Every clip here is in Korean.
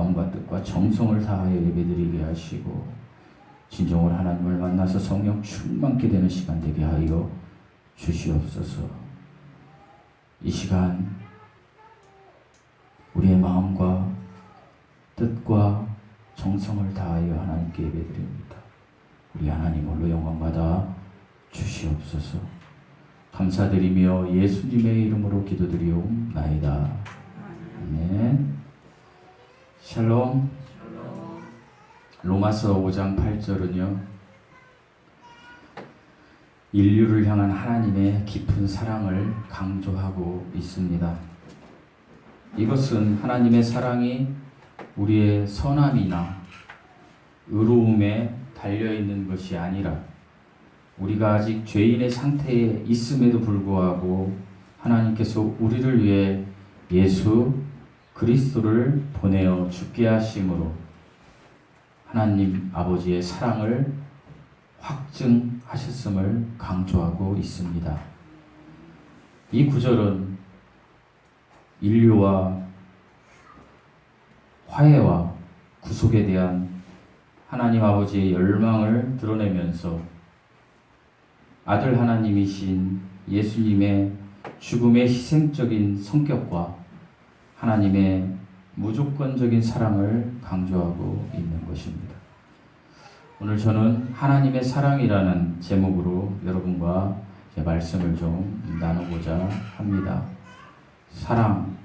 마음과 뜻과 정성을 다하여 예배드리게 하시고 진정으로 하나님을 만나서 성령 충만케 되는 시간 되게 하여 주시옵소서. 이 시간 우리의 마음과 뜻과 정성을 다하여 하나님께 예배드립니다. 우리 하나님 홀로 영광받아 주시옵소서. 감사드리며 예수님의 이름으로 기도드리옵나이다. 아멘. 샬롬. 로마서 5장 8절은요, 인류를 향한 하나님의 깊은 사랑을 강조하고 있습니다. 이것은 하나님의 사랑이 우리의 선함이나 의로움에 달려있는 것이 아니라 우리가 아직 죄인의 상태에 있음에도 불구하고 하나님께서 우리를 위해 예수 그리스도를 보내어 죽게 하심으로 하나님 아버지의 사랑을 확증하셨음을 강조하고 있습니다. 이 구절은 인류와 화해와 구속에 대한 하나님 아버지의 열망을 드러내면서 아들 하나님이신 예수님의 죽음의 희생적인 성격과 하나님의 무조건적인 사랑을 강조하고 있는 것입니다. 오늘 저는 하나님의 사랑이라는 제목으로 여러분과 말씀을 좀 나누고자 합니다. 사랑,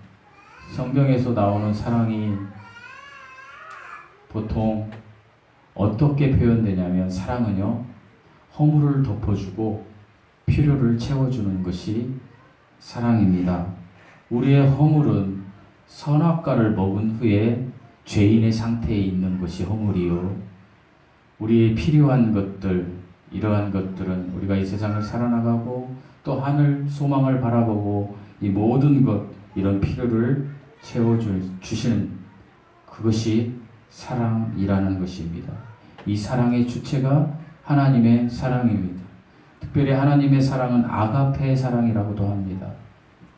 성경에서 나오는 사랑이 보통 어떻게 표현되냐면 사랑은요, 허물을 덮어주고 필요를 채워주는 것이 사랑입니다. 우리의 허물은 선악과를 먹은 후에 죄인의 상태에 있는 것이 허물이요, 우리의 필요한 것들, 이러한 것들은 우리가 이 세상을 살아나가고 또 하늘 소망을 바라보고 이 모든 것, 이런 필요를 채워주시는 그것이 사랑이라는 것입니다. 이 사랑의 주체가 하나님의 사랑입니다. 특별히 하나님의 사랑은 아가페의 사랑이라고도 합니다.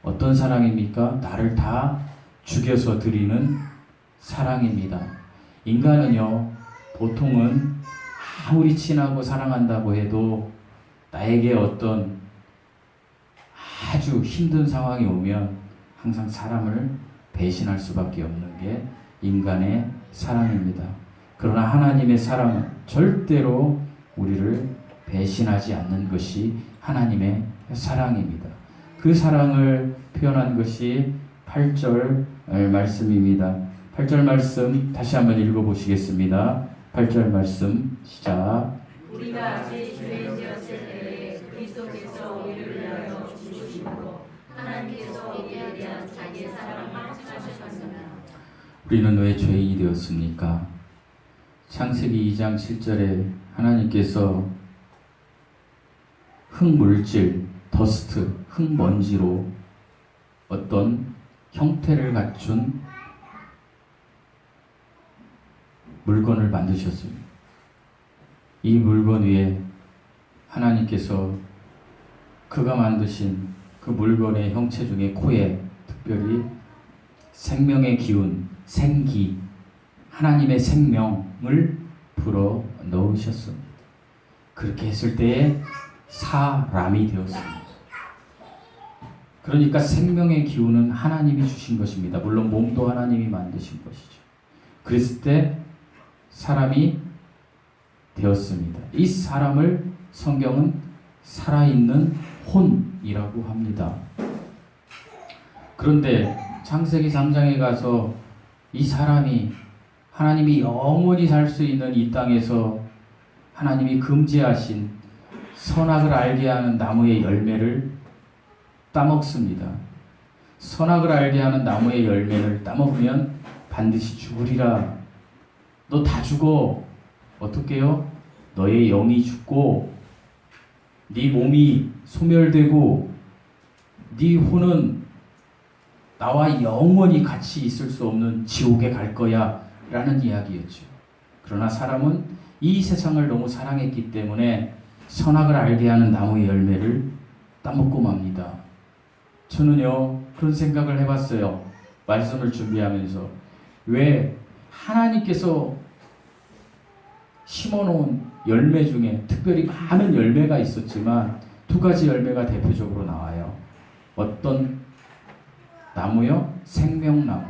어떤 사랑입니까? 나를 다 죽여서 드리는 사랑입니다. 인간은요, 보통은 아무리 친하고 사랑한다고 해도 나에게 어떤 아주 힘든 상황이 오면 항상 사람을 배신할 수밖에 없는 게 인간의 사랑입니다. 그러나 하나님의 사랑은 절대로 우리를 배신하지 않는 것이 하나님의 사랑입니다. 그 사랑을 표현한 것이 8절 말씀입니다. 8절 말씀 다시 한번 읽어보시겠습니다. 8절 말씀 시작. 우리가 아직 죄인 되었을 때에 그리스도께서 우리를 위하여 죽으시고 하나님께서 우리에 대한 자기의 사랑을 확증하셨습니다. 우리는 왜 죄인이 되었습니까? 창세기 2장 7절에 하나님께서 흙물질, 더스트, 흙먼지로 어떤 형태를 갖춘 물건을 만드셨습니다. 이 물건 위에 하나님께서 그가 만드신 그 물건의 형체 중에 코에 특별히 생명의 기운, 생기, 하나님의 생명을 불어 넣으셨습니다. 그렇게 했을 때에 사람이 되었습니다. 그러니까 생명의 기운은 하나님이 주신 것입니다. 물론 몸도 하나님이 만드신 것이죠. 그랬을 때 사람이 되었습니다. 이 사람을 성경은 살아있는 혼이라고 합니다. 그런데 창세기 3장에 가서 이 사람이 하나님이 영원히 살 수 있는 이 땅에서 하나님이 금지하신 선악을 알게 하는 나무의 열매를 따먹습니다. 선악을 알게 하는 나무의 열매를 따먹으면 반드시 죽으리라. 너 다 죽어. 어떻게 해요? 너의 영이 죽고 네 몸이 소멸되고 네 혼은 나와 영원히 같이 있을 수 없는 지옥에 갈 거야 라는 이야기였죠. 그러나 사람은 이 세상을 너무 사랑했기 때문에 선악을 알게 하는 나무의 열매를 따먹고 맙니다. 저는요, 그런 생각을 해봤어요. 말씀을 준비하면서 왜 하나님께서 심어놓은 열매 중에 특별히 많은 열매가 있었지만 두 가지 열매가 대표적으로 나와요. 어떤 나무요? 생명나무.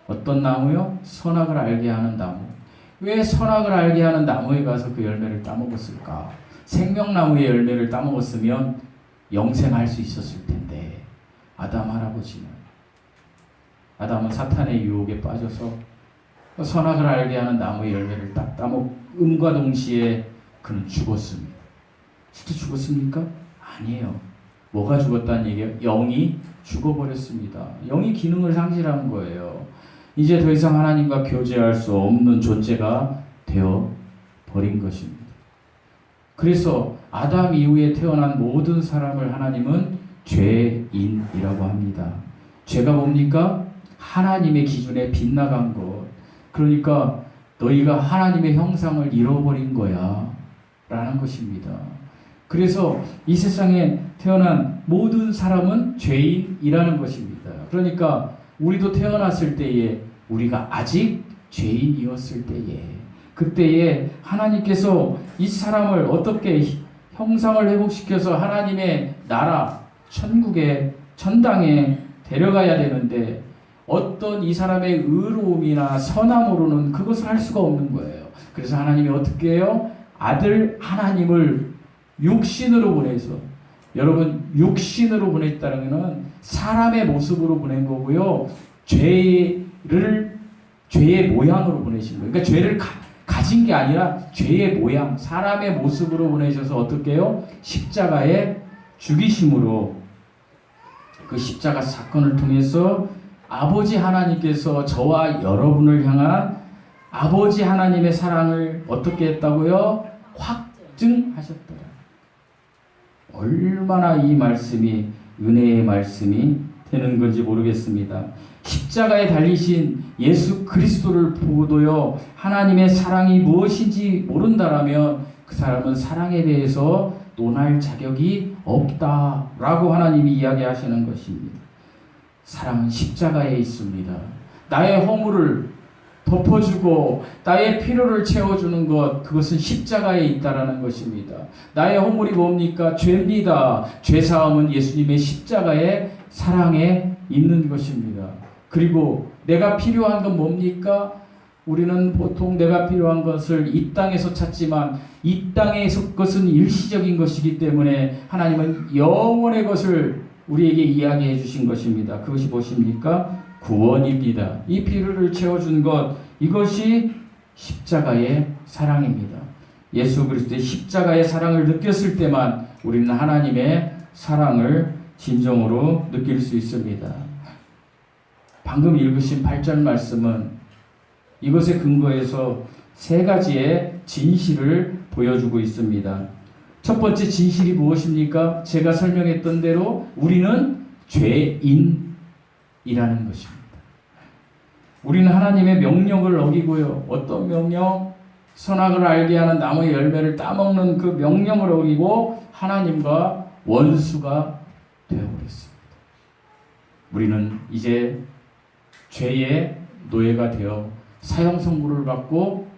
어떤 나무요? 선악을 알게 하는 나무. 왜 선악을 알게 하는 나무에 가서 그 열매를 따먹었을까? 생명나무의 열매를 따먹었으면 영생할 수 있었을 텐데 아담 할아버지는, 아담은 사탄의 유혹에 빠져서 선악을 알게 하는 나무의 열매를 딱 따먹음과 동시에 그는 죽었습니다. 진짜 죽었습니까? 아니에요. 뭐가 죽었다는 얘기예요? 영이 죽어버렸습니다. 영이 기능을 상실한 거예요. 이제 더 이상 하나님과 교제할 수 없는 존재가 되어 버린 것입니다. 그래서 아담 이후에 태어난 모든 사람을 하나님은 죄인이라고 합니다. 죄가 뭡니까? 하나님의 기준에 빗나간 것. 그러니까 너희가 하나님의 형상을 잃어버린 거야 라는 것입니다. 그래서 이 세상에 태어난 모든 사람은 죄인이라는 것입니다. 그러니까 우리도 태어났을 때에 우리가 아직 죄인이었을 때에, 그때에 하나님께서 이 사람을 어떻게 형상을 회복시켜서 하나님의 나라 천국에 천당에 데려가야 되는데 어떤 이 사람의 의로움이나 선함으로는 그것을 할 수가 없는 거예요. 그래서 하나님이 어떻게 해요? 아들 하나님을 육신으로 보내서, 여러분 육신으로 보냈다는 것은 사람의 모습으로 보낸 거고요. 죄의 모양으로 보내신 거예요. 그러니까 죄를 가진 게 아니라 죄의 모양, 사람의 모습으로 보내셔서 어떻게 해요? 십자가에 죽이심으로, 그 십자가 사건을 통해서 아버지 하나님께서 저와 여러분을 향한 아버지 하나님의 사랑을 어떻게 했다고요? 확증하셨더라. 얼마나 이 말씀이 은혜의 말씀이 되는 건지 모르겠습니다. 십자가에 달리신 예수 그리스도를 보고도요, 하나님의 사랑이 무엇인지 모른다라면 그 사람은 사랑에 대해서 논할 자격이 없다라고 하나님이 이야기하시는 것입니다. 사랑은 십자가에 있습니다. 나의 허물을 덮어주고 나의 필요를 채워주는 것, 그것은 십자가에 있다라는 것입니다. 나의 허물이 뭡니까? 죄입니다. 죄사함은 예수님의 십자가의 사랑에 있는 것입니다. 그리고 내가 필요한 건 뭡니까? 우리는 보통 내가 필요한 것을 이 땅에서 찾지만 이 땅의 것은 일시적인 것이기 때문에 하나님은 영원의 것을 우리에게 이야기해 주신 것입니다. 그것이 무엇입니까? 구원입니다. 이 필요를 채워준 것, 이것이 십자가의 사랑입니다. 예수 그리스도의 십자가의 사랑을 느꼈을 때만 우리는 하나님의 사랑을 진정으로 느낄 수 있습니다. 방금 읽으신 8절 말씀은 이것에 근거해서 세 가지의 진실을 보여주고 있습니다. 첫 번째 진실이 무엇입니까? 제가 설명했던 대로 우리는 죄인이라는 것입니다. 우리는 하나님의 명령을 어기고요. 어떤 명령? 선악을 알게 하는 나무의 열매를 따먹는 그 명령을 어기고 하나님과 원수가 되어버렸습니다. 우리는 이제 죄의 노예가 되어 사형 선고를 받고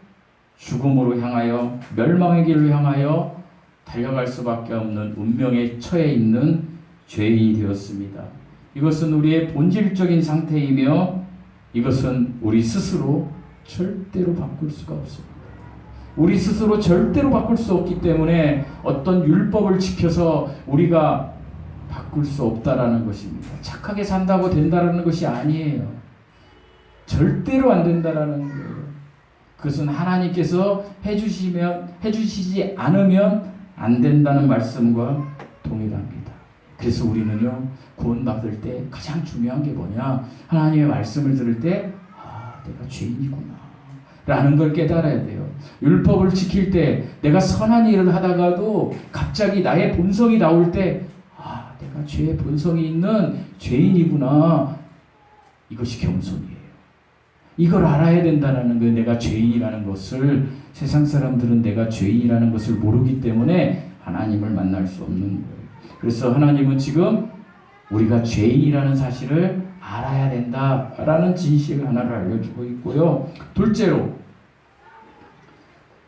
죽음으로 향하여 멸망의 길로 향하여 달려갈 수밖에 없는 운명에 처해 있는 죄인이 되었습니다. 이것은 우리의 본질적인 상태이며 이것은 우리 스스로 절대로 바꿀 수가 없습니다. 우리 스스로 절대로 바꿀 수 없기 때문에 어떤 율법을 지켜서 우리가 바꿀 수 없다라는 것입니다. 착하게 산다고 된다라는 것이 아니에요. 절대로 안 된다라는 거예요. 그것은 하나님께서 해주시지 않으면 안 된다는 말씀과 동일합니다. 그래서 우리는요, 구원받을 때 가장 중요한 게 뭐냐? 하나님의 말씀을 들을 때, 내가 죄인이구나 라는 걸 깨달아야 돼요. 율법을 지킬 때 내가 선한 일을 하다가도 갑자기 나의 본성이 나올 때, 내가 죄의 본성이 있는 죄인이구나. 이것이 겸손이에요. 이걸 알아야 된다는 거예요. 내가 죄인이라는 것을. 세상 사람들은 내가 죄인이라는 것을 모르기 때문에 하나님을 만날 수 없는 거예요. 그래서 하나님은 지금 우리가 죄인이라는 사실을 알아야 된다라는 진실 하나를 알려주고 있고요. 둘째로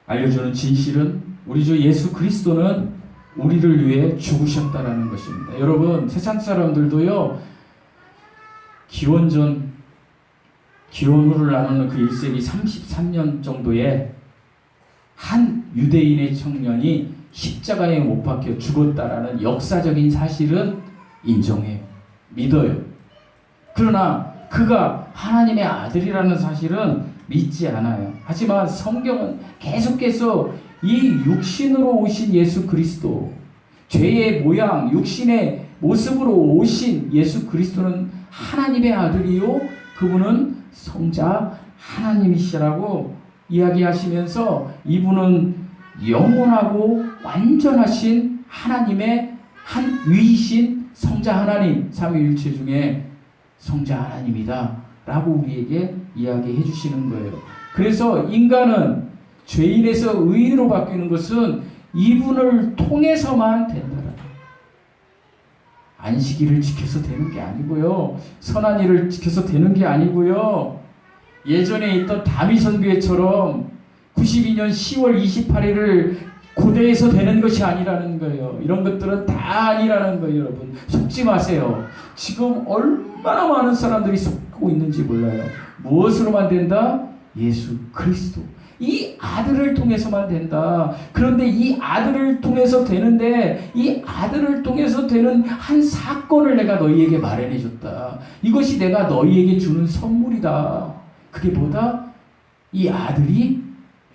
알려주는 진실은 우리 주 예수 그리스도는 우리를 위해 죽으셨다라는 것입니다. 여러분, 세상 사람들도요, 기원 후를 나누는 그 1세기 33년 정도에 한 유대인의 청년이 십자가에 못 박혀 죽었다라는 역사적인 사실은 인정해요. 믿어요. 그러나 그가 하나님의 아들이라는 사실은 믿지 않아요. 하지만 성경은 계속해서 이 육신으로 오신 예수 그리스도, 죄의 모양, 육신의 모습으로 오신 예수 그리스도는 하나님의 아들이요, 그분은 성자 하나님이시라고 이야기하시면서 이분은 영원하고 완전하신 하나님의 한 위이신 성자 하나님, 삼위일체 중에 성자 하나님이다 라고 우리에게 이야기해 주시는 거예요. 그래서 인간은 죄인에서 의인으로 바뀌는 것은 이분을 통해서만 된다. 안식일을 지켜서 되는 게 아니고요, 선한 일을 지켜서 되는 게 아니고요, 예전에 있던 다미선교회처럼 92년 10월 28일을 고대에서 되는 것이 아니라는 거예요. 이런 것들은 다 아니라는 거예요. 여러분, 속지 마세요. 지금 얼마나 많은 사람들이 속고 있는지 몰라요. 무엇으로만 된다? 예수 그리스도, 이 아들을 통해서만 된다. 그런데 이 아들을 통해서 되는데, 이 아들을 통해서 되는 한 사건을 내가 너희에게 마련해 줬다. 이것이 내가 너희에게 주는 선물이다. 그게 뭐다? 이 아들이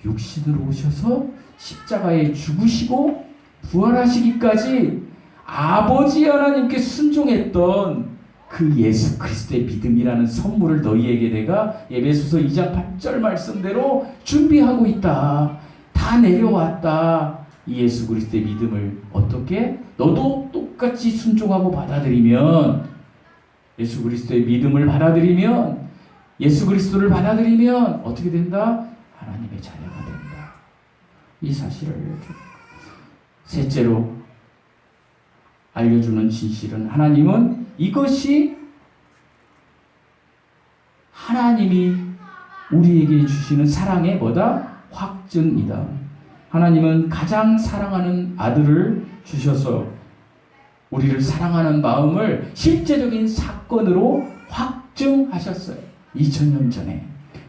육신으로 오셔서 십자가에 죽으시고 부활하시기까지 아버지 하나님께 순종했던 그 예수 그리스도의 믿음이라는 선물을 너희에게 내가 에베소서 2장 8절 말씀대로 준비하고 있다. 다 내려왔다. 이 예수 그리스도의 믿음을 어떻게? 너도 똑같이 순종하고 받아들이면, 예수 그리스도의 믿음을 받아들이면, 예수 그리스도를 받아들이면 어떻게 된다? 하나님의 자녀가 된다. 이 사실을 알려주고, 셋째로 알려주는 진실은, 하나님은 이것이 하나님이 우리에게 주시는 사랑의 뭐다? 확증이다. 하나님은 가장 사랑하는 아들을 주셔서 우리를 사랑하는 마음을 실제적인 사건으로 확증하셨어요. 2000년 전에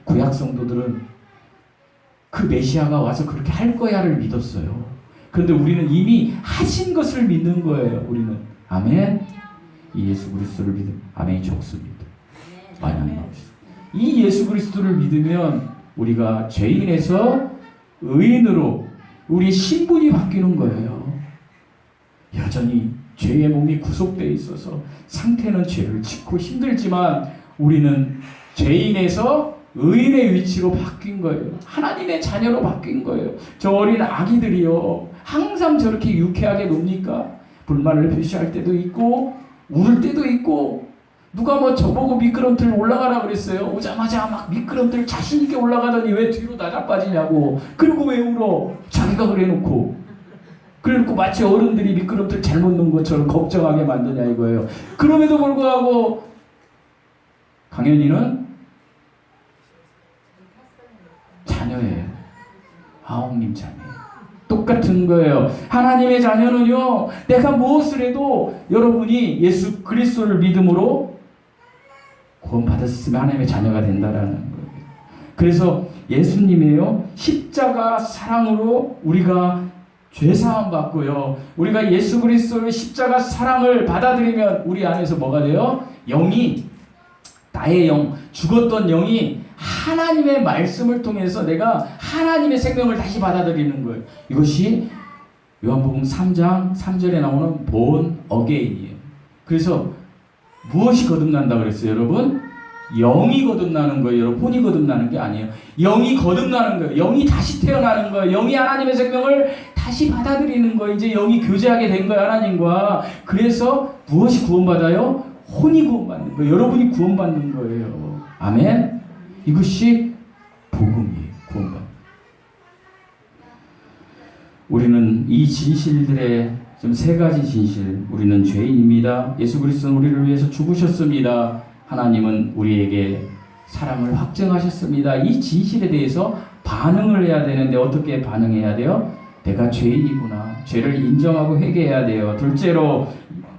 구약 성도들은 그 메시아가 와서 그렇게 할 거야를 믿었어요. 그런데 우리는 이미 하신 것을 믿는 거예요. 우리는. 아멘. 이 예수 그리스도를 믿음. 아멘이 적습니다. 많이 안 나오시죠. 이 예수 그리스도를 믿으면 우리가 죄인에서 의인으로 우리 신분이 바뀌는 거예요. 여전히 죄의 몸이 구속되어 있어서 상태는 죄를 짓고 힘들지만 우리는 죄인에서 의인의 위치로 바뀐 거예요. 하나님의 자녀로 바뀐 거예요. 저 어린 아기들이요, 항상 저렇게 유쾌하게 놉니까? 불만을 표시할 때도 있고 울을 때도 있고, 누가 뭐 저보고 미끄럼틀 올라가라 그랬어요. 오자마자 막 미끄럼틀 자신있게 올라가더니 왜 뒤로 나자빠지냐고. 그리고 왜 울어? 자기가 그래놓고. 그래놓고 마치 어른들이 미끄럼틀 잘못 놓은 것처럼 걱정하게 만드냐 이거예요. 그럼에도 불구하고 강현이는 자녀예요. 아옥님 자녀예요. 똑같은 거예요. 하나님의 자녀는요, 내가 무엇을 해도 여러분이 예수 그리스도를 믿음으로 구원받았으면 하나님의 자녀가 된다라는 거예요. 그래서 예수님이요, 십자가 사랑으로 우리가 죄사함 받고요, 우리가 예수 그리스도의 십자가 사랑을 받아들이면 우리 안에서 뭐가 돼요? 영이, 나의 영, 죽었던 영이 하나님의 말씀을 통해서 내가 하나님의 생명을 다시 받아들이는 거예요. 이것이 요한복음 3장 3절에 나오는 born again이에요. 그래서 무엇이 거듭난다 그랬어요, 여러분? 영이 거듭나는 거예요. 여러분, 혼이 거듭나는 게 아니에요. 영이 거듭나는 거예요. 영이 다시 태어나는 거예요. 영이 하나님의 생명을 다시 받아들이는 거예요. 이제 영이 교제하게 된 거예요, 하나님과. 그래서 무엇이 구원받아요? 혼이 구원받는 거예요. 여러분이 구원받는 거예요. 아멘. 이것이 복음이에요. 구원받는. 우리는 이 진실들의 좀 세 가지 진실. 우리는 죄인입니다. 예수 그리스도는 우리를 위해서 죽으셨습니다. 하나님은 우리에게 사랑을 확증하셨습니다. 이 진실에 대해서 반응을 해야 되는데 어떻게 반응해야 돼요? 내가 죄인이구나. 죄를 인정하고 회개해야 돼요. 둘째로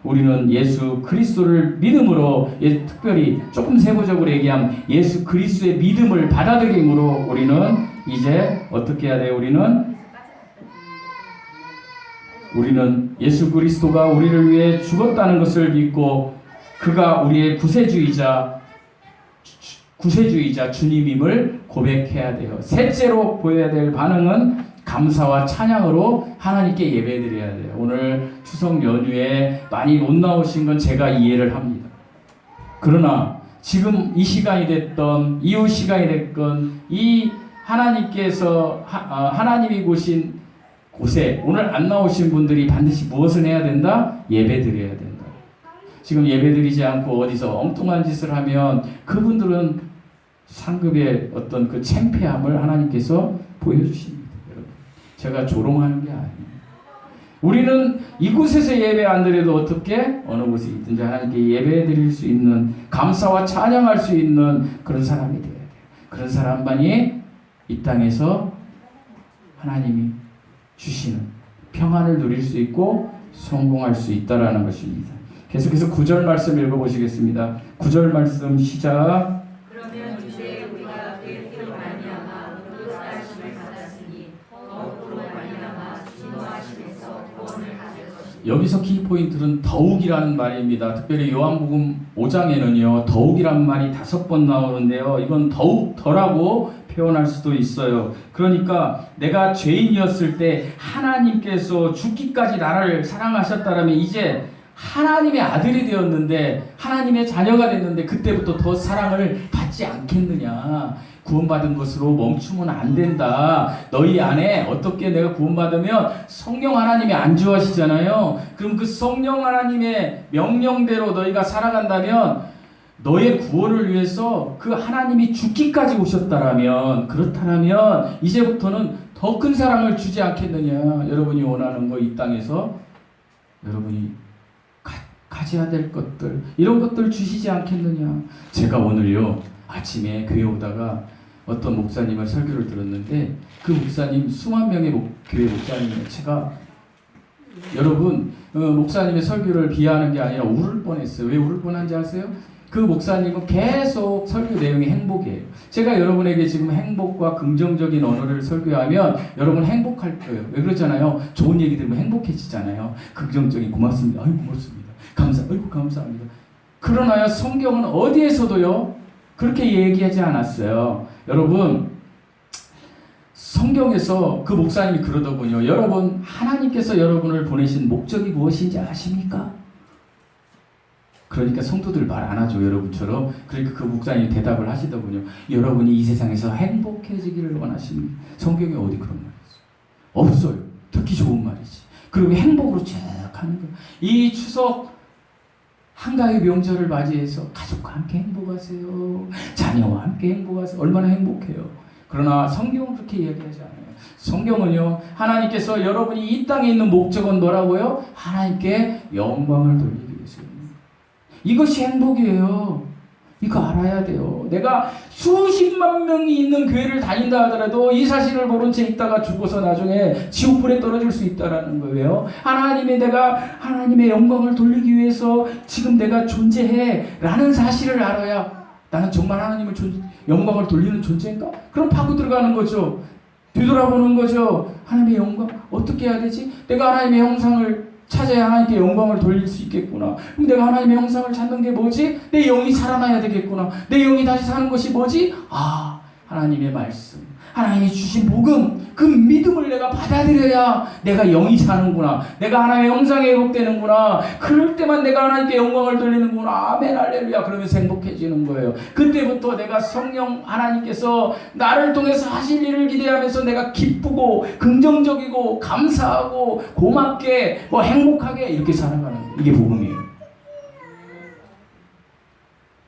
우리는 예수 그리스도를 믿음으로, 특별히 조금 세부적으로 얘기하면 예수 그리스도의 믿음을 받아들임으로 우리는 이제 어떻게 해야 돼요? 우리는 예수 그리스도가 우리를 위해 죽었다는 것을 믿고 그가 우리의 구세주이자 주님임을 고백해야 돼요. 셋째로 보여야 될 반응은 감사와 찬양으로 하나님께 예배드려야 돼요. 오늘 추석 연휴에 많이 못 나오신 건 제가 이해를 합니다. 그러나 지금 이 시간이 됐던 이후 시간이 됐건 이 하나님께서 하나님이 보신 곳에 오늘 안 나오신 분들이 반드시 무엇을 해야 된다? 예배드려야 된다. 지금 예배드리지 않고 어디서 엉뚱한 짓을 하면 그분들은 상급의 어떤 그 창피함을 하나님께서 보여주십니다. 여러분, 제가 조롱하는 게 아니에요. 우리는 이곳에서 예배 안 드려도 어떻게 어느 곳에 있든지 하나님께 예배 드릴 수 있는, 감사와 찬양할 수 있는 그런 사람이 되어야 돼요. 그런 사람만이 이 땅에서 하나님이 주시는 평안을 누릴 수 있고 성공할 수 있다라는 것입니다. 계속해서 9절 말씀 읽어보시겠습니다. 9절 말씀 시작. 그러면 이제 우리가 그의 피로 말미암아 의롭다하심을 받았으니 더욱으로 말미암아 진노하심에서 구원을 받을 것이니. 여기서 키포인트는 더욱이라는 말입니다. 특별히 요한복음 5장에는요 더욱이라는 말이 5번 나오는데요, 이건 더욱 더라고 표현할 수도 있어요. 그러니까 내가 죄인이었을 때 하나님께서 죽기까지 나를 사랑하셨다라면 이제 하나님의 아들이 되었는데, 하나님의 자녀가 됐는데 그때부터 더 사랑을 받지 않겠느냐. 구원받은 것으로 멈추면 안 된다. 너희 안에 어떻게 내가 구원받으면 성령 하나님이 안주하시잖아요. 그럼 그 성령 하나님의 명령대로 너희가 살아간다면 너의 구원을 위해서 그 하나님이 죽기까지 오셨다라면, 그렇다면 이제부터는 더 큰 사랑을 주지 않겠느냐. 여러분이 원하는 거 이 땅에서 여러분이 가져야 될 것들, 이런 것들 주시지 않겠느냐. 제가 오늘요 아침에 교회 오다가 어떤 목사님의 설교를 들었는데 그 목사님 수만 명의 교회 목사님이에요. 제가 여러분 목사님의 설교를 비하하는 게 아니라 울을 뻔했어요. 왜 울을 뻔한지 아세요? 그 목사님은 계속 설교 내용이 행복이에요. 제가 여러분에게 지금 행복과 긍정적인 언어를 설교하면 여러분 행복할 거예요. 왜 그러잖아요. 좋은 얘기 들으면 행복해지잖아요. 긍정적인 고맙습니다. 아유 고맙습니다. 아이고 감사합니다. 그러나요 성경은 어디에서도요 그렇게 얘기하지 않았어요. 여러분 성경에서 그 목사님이 그러더군요. 여러분 하나님께서 여러분을 보내신 목적이 무엇인지 아십니까? 그러니까 성도들 말 안 하죠, 여러분처럼. 그러니까 그 목사님이 대답을 하시더군요. 여러분이 이 세상에서 행복해지기를 원하십니까? 성경에 어디 그런 말이 있어요? 없어요. 듣기 좋은 말이지. 그리고 행복으로 쭉 하는 거예요. 이 추석 한가위 명절을 맞이해서 가족과 함께 행복하세요. 자녀와 함께 행복하세요. 얼마나 행복해요. 그러나 성경은 그렇게 이야기하지 않아요. 성경은요 하나님께서 여러분이 이 땅에 있는 목적은 뭐라고요? 하나님께 영광을 돌리기 위해서입니다. 이것이 행복이에요. 이거 알아야 돼요. 내가 수십만 명이 있는 교회를 다닌다 하더라도 이 사실을 모른 채 있다가 죽어서 나중에 지옥불에 떨어질 수 있다는 거예요. 내가 하나님의 영광을 돌리기 위해서 지금 내가 존재해 라는 사실을 알아야 나는 정말 하나님을 영광을 돌리는 존재인가? 그럼 파고 들어가는 거죠. 뒤돌아보는 거죠. 하나님의 영광 어떻게 해야 되지? 내가 하나님의 형상을 찾아야 하나님께 영광을 돌릴 수 있겠구나. 그럼 내가 하나님의 형상을 찾는 게 뭐지? 내 영이 살아나야 되겠구나. 내 영이 다시 사는 것이 뭐지? 하나님의 말씀, 하나님이 주신 복음, 그 믿음을 내가 받아들여야 내가 영이 사는구나. 내가 하나님의 형상에 회복되는구나. 그럴 때만 내가 하나님께 영광을 돌리는구나. 아멘 할렐루야. 그러면서 행복해지는 거예요. 그때부터 내가 성령 하나님께서 나를 통해서 하실 일을 기대하면서 내가 기쁘고 긍정적이고 감사하고 고맙게 행복하게 이렇게 살아가는 거예요. 이게 복음이에요.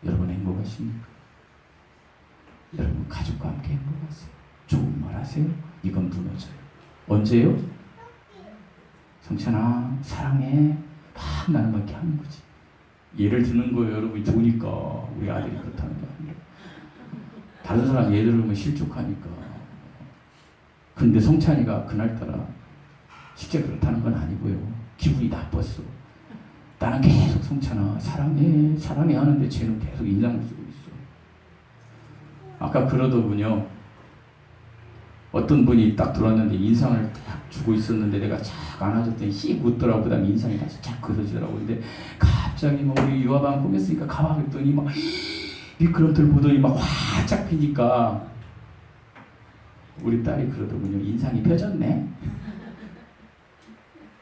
여러분 행복하십니까? 여러분 가족과 함께 행복하세요. 좋은 말 하세요. 이건 무너져요. 언제요? 성찬아 사랑해 막 나는 막 이렇게 하는 거지. 예를 드는 거예요. 여러분이 좋으니까 우리 아들이 그렇다는 게 아니라 다른 사람 예를 들으면 실족하니까. 근데 성찬이가 그날따라 실제 그렇다는 건 아니고요. 기분이 나빴어. 나는 계속 성찬아 사랑해 사랑해 하는데 쟤는 계속 인상을 쓰고 있어. 아까 그러더군요. 어떤 분이 딱 들어왔는데 인상을 딱 주고 있었는데 내가 착 안아줬더니 씩 웃더라고. 그 다음에 인상이 다시 착 그려지더라고. 근데 갑자기 뭐 우리 유아방 꾸몄으니까 가방 했더니 막 미끄럼틀 보더니 막 활짝 피니까 우리 딸이 그러더군요. 인상이 펴졌네.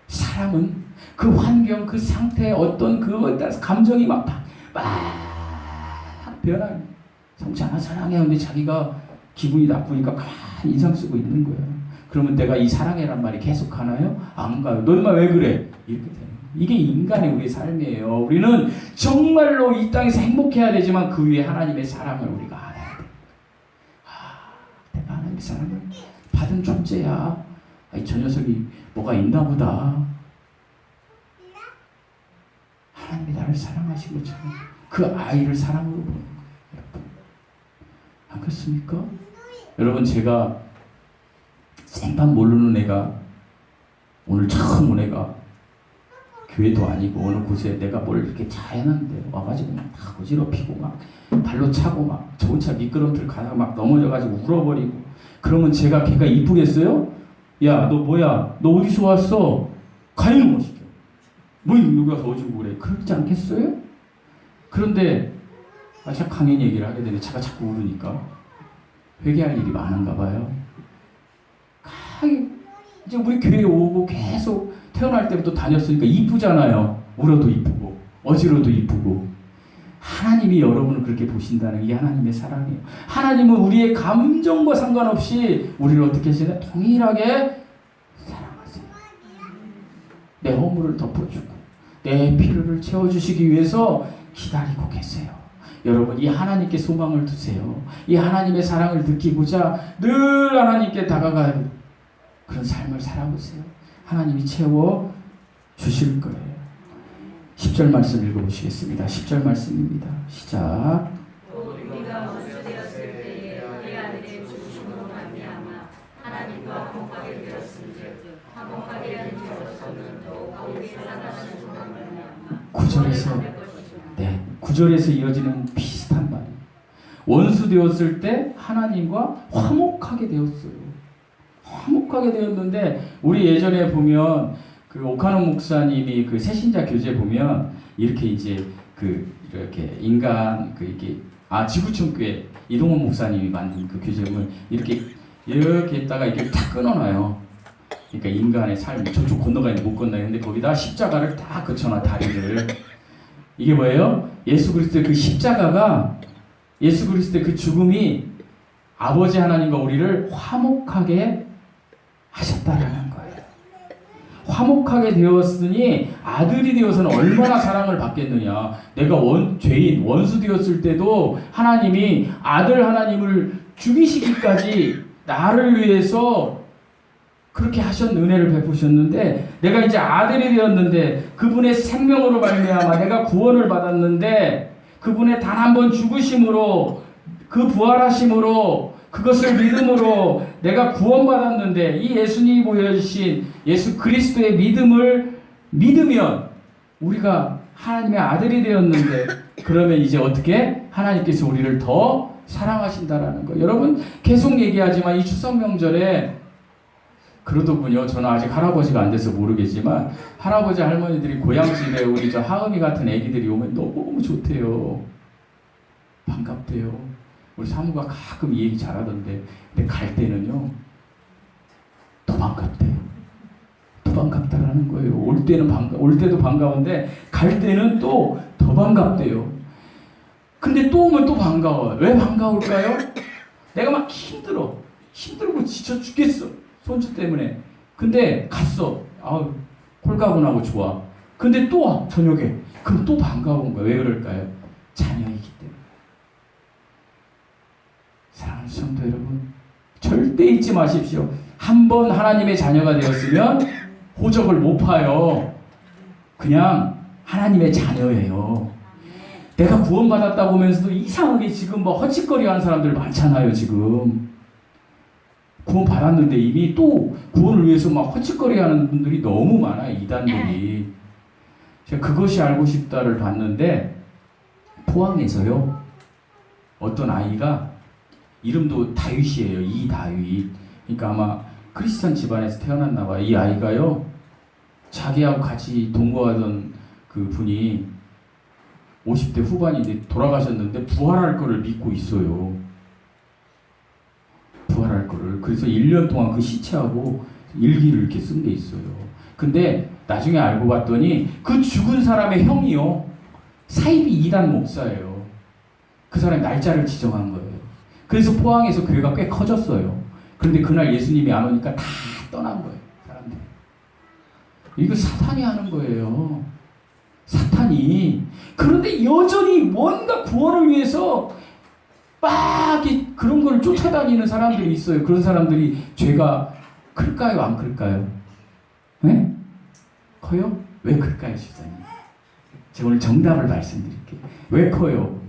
사람은 그 환경, 그 상태, 어떤 그거에 따라서 감정이 막 변하게. 성찬아 사랑해. 근데 자기가 기분이 나쁘니까 가만히 인상 쓰고 있는 거예요. 그러면 내가 이 사랑해란 말이 계속 가나요? 안 가요. 너 인마 왜 그래? 이렇게 되는 거예요. 이게 인간의 우리 삶이에요. 우리는 정말로 이 땅에서 행복해야 되지만 그 위에 하나님의 사랑을 우리가 알아야 돼요. 내가 하나님의 사랑을 받은 존재야. 저 녀석이 뭐가 있나 보다. 하나님이 나를 사랑하신 것처럼 그 아이를 사랑으로 보는 거예요. 여러분 안 그렇습니까? 여러분 제가 생판 모르는 애가 오늘 처음 온 애가 교회도 아니고 어느 곳에 내가 뭘 이렇게 잘 해놨는데 와가지고 막 어지럽히고 막 발로 차고 막 좋은 차 미끄럼틀 가다가 막 넘어져가지고 울어버리고 그러면 제가 걔가 이쁘겠어요? 야 너 뭐야? 너 어디서 왔어? 가위는 못 시켜. 뭐 여기 와서 어지고 그래. 그렇지 않겠어요? 그런데 제가 강연 얘기를 하게 되는데 제가 자꾸 울으니까 회개할 일이 많은가 봐요. 이제 우리 교회에 오고 계속 태어날 때부터 다녔으니까 이쁘잖아요. 울어도 이쁘고 어지러도 이쁘고. 하나님이 여러분을 그렇게 보신다는 게 하나님의 사랑이에요. 하나님은 우리의 감정과 상관없이 우리를 어떻게 하시나요? 동일하게 사랑하세요. 내 허물을 덮어주고 내 필요를 채워주시기 위해서 기다리고 계세요. 여러분 이 하나님께 소망을 두세요. 이 하나님의 사랑을 느끼고자 늘 하나님께 다가가는 그런 삶을 살아보세요. 하나님이 채워주실 거예요. 10절 말씀 읽어보시겠습니다. 10절 말씀입니다. 시작. 우리가 원수 되었을 때에 우리 아들의 죽으심으로 말미암아 하나님과 화목하게 되었은즉 화목하게 된 자로서는 더욱 우리 사랑하신 주로 말미암아 9절에서 이어지는 비슷한 말이에요. 원수 되었을 때 하나님과 화목하게 되었어요. 화목하게 되었는데 우리 예전에 보면 그 오카노 목사님이 그 새신자 교재 보면 이렇게 이제 이렇게 인간 이렇게 지구촌교회 이동원 목사님이 만든 그 교재 보면 이렇게 했다가 이렇게 탁 끊어놔요. 그러니까 인간의 삶이 저쪽 건너가야 못 건너는데 거기다 십자가를 딱 그쳐놔 다리를. 이게 뭐예요? 예수 그리스도의 그 십자가가 예수 그리스도의 그 죽음이 아버지 하나님과 우리를 화목하게 하셨다라는 거예요. 화목하게 되었으니 아들이 되어서는 얼마나 사랑을 받겠느냐. 내가 죄인 원수 되었을 때도 하나님이 아들 하나님을 죽이시기까지 나를 위해서 그렇게 은혜를 베푸셨는데 내가 이제 아들이 되었는데 그분의 생명으로 말미암아 내가 구원을 받았는데 그분의 단 한 번 죽으심으로 그 부활하심으로 그것을 믿음으로 내가 구원받았는데 이 예수님이 보여주신 예수 그리스도의 믿음을 믿으면 우리가 하나님의 아들이 되었는데 그러면 이제 어떻게 하나님께서 우리를 더 사랑하신다라는 거. 여러분 계속 얘기하지만 이 추석 명절에 그러더군요. 저는 아직 할아버지가 안 돼서 모르겠지만 할아버지 할머니들이 고향집에 우리 저 하은이 같은 애기들이 오면 너무 좋대요. 반갑대요. 우리 사무가 가끔 이 얘기 잘하던데 근데 갈 때는요 더 반갑대요. 더 반갑다라는 거예요. 올 때도 반가운데 갈 때는 또 더 반갑대요. 근데 또 오면 또 반가워요. 왜 반가울까요? 내가 막 힘들고 지쳐 죽겠어. 손주 때문에. 근데 갔어. 홀가분하고 좋아. 근데 또 와, 저녁에. 그럼 또 반가운 거야. 왜 그럴까요? 자녀이기 때문에. 사랑하는 성도 여러분, 절대 잊지 마십시오. 한번 하나님의 자녀가 되었으면 호적을 못 파요. 그냥 하나님의 자녀예요. 내가 구원받았다고 하면서도 이상하게 지금 뭐 헛짓거리 하는 사람들 많잖아요, 지금. 구원받았는데 이미 또 구원을 위해서 막 헛짓거리 하는 분들이 너무 많아요, 이단들이. 제가 그것이 알고 싶다를 봤는데, 포항에서요, 어떤 아이가, 이름도 다윗이에요, 이다윗. 그러니까 아마 크리스찬 집안에서 태어났나 봐요. 이 아이가요, 자기하고 같이 동거하던 그 분이 50대 후반인데 돌아가셨는데 부활할 거를 믿고 있어요. 부활할 거를. 그래서 1년 동안 그 시체하고 일기를 이렇게 쓴 게 있어요. 근데 나중에 알고 봤더니 그 죽은 사람의 형이요, 사이비 이단 목사예요. 그 사람이 날짜를 지정한 거예요. 그래서 포항에서 교회가 꽤 커졌어요. 그런데 그날 예수님이 안 오니까 다 떠난 거예요, 사람들이. 이거 사탄이 하는 거예요. 사탄이. 그런데 여전히 뭔가 구원을 위해서 막 그런 걸 쫓아다니는 사람들이 있어요. 그런 사람들이 죄가 클까요, 안 클까요? 네? 커요? 왜 클까요, 집사님? 제가 오늘 정답을 말씀드릴게요. 왜 커요?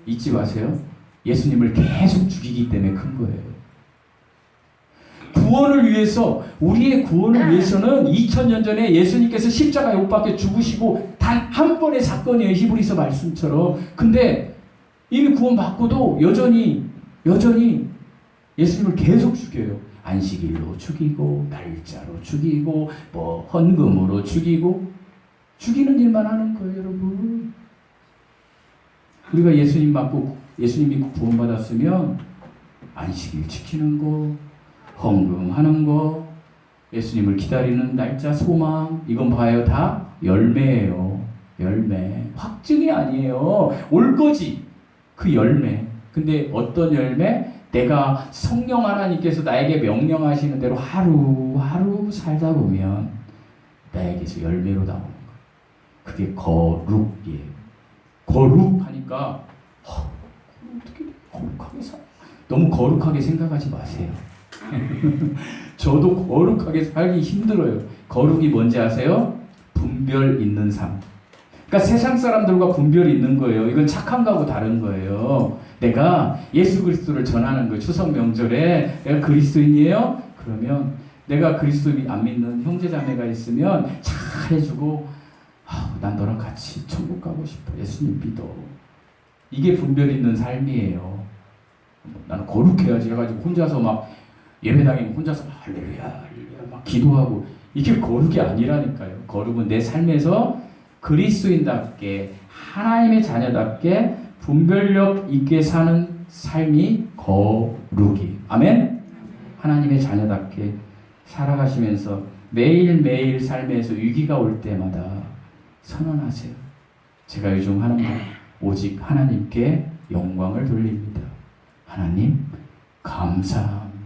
잊지 마세요. 예수님을 계속 죽이기 때문에 큰 거예요. 구원을 위해서, 우리의 구원을 위해서는 2000년 전에 예수님께서 십자가에 못 박혀 죽으시고 단 한 번의 사건이에요, 히브리서 말씀처럼. 근데 이미 구원받고도 여전히 예수님을 계속 죽여요. 안식일로 죽이고, 날짜로 죽이고, 뭐 헌금으로 죽이고, 죽이는 일만 하는 거예요, 여러분. 우리가 예수님 믿고 구원받았으면 안식일 지키는 거, 헌금하는 거, 예수님을 기다리는 날짜, 소망, 이건 봐요, 다 열매예요. 열매. 확증이 아니에요. 올 거지. 그 열매. 근데 어떤 열매? 내가 성령 하나님께서 나에게 명령하시는 대로 하루하루 살다 보면 나에게서 열매로 나오는 거예요. 그게 거룩이에요. 거룩하니까 어떻게 거룩하게 살아? 너무 거룩하게 생각하지 마세요. 저도 거룩하게 살기 힘들어요. 거룩이 뭔지 아세요? 분별 있는 삶. 그러니까 세상 사람들과 분별이 있는 거예요. 이건 착한 거하고 다른 거예요. 내가 예수 그리스도를 전하는 거예요. 추석 명절에 내가 그리스도인이에요? 그러면 내가 그리스도 안 믿는 형제 자매가 있으면 잘해주고, 난 너랑 같이 천국 가고 싶어. 예수님 믿어. 이게 분별 있는 삶이에요. 나는 거룩해야지 해가지고 혼자서 막 예배당에 혼자서 할렐루야 할렐루야 막 기도하고, 이게 거룩이 아니라니까요. 거룩은 내 삶에서 그리스도인답게, 하나님의 자녀답게 분별력 있게 사는 삶이 거룩이. 아멘? 하나님의 자녀답게 살아가시면서 매일매일 삶에서 위기가 올 때마다 선언하세요. 제가 요즘 하는 말, 오직 하나님께 영광을 돌립니다. 하나님 감사합니다.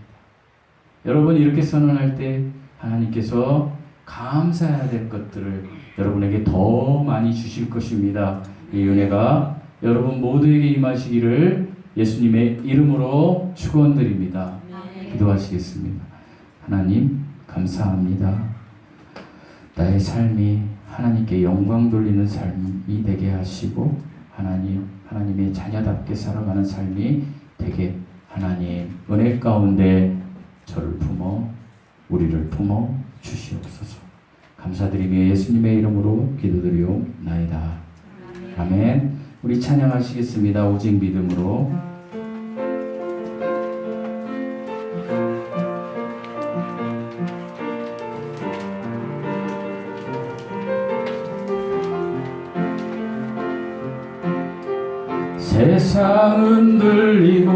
여러분 이렇게 선언할 때 하나님께서 감사해야 될 것들을 여러분에게 더 많이 주실 것입니다. 이 은혜가 여러분 모두에게 임하시기를 예수님의 이름으로 축원드립니다. 기도하시겠습니다. 하나님 감사합니다. 나의 삶이 하나님께 영광 돌리는 삶이 되게 하시고, 하나님의 자녀답게 살아가는 삶이 되게, 하나님 은혜 가운데 저를 품어, 우리를 품어 주시옵소서. 감사드리며 예수님의 이름으로 기도드리옵나이다. 아멘. 우리 찬양하시겠습니다. 오직 믿음으로. 세상은 들리고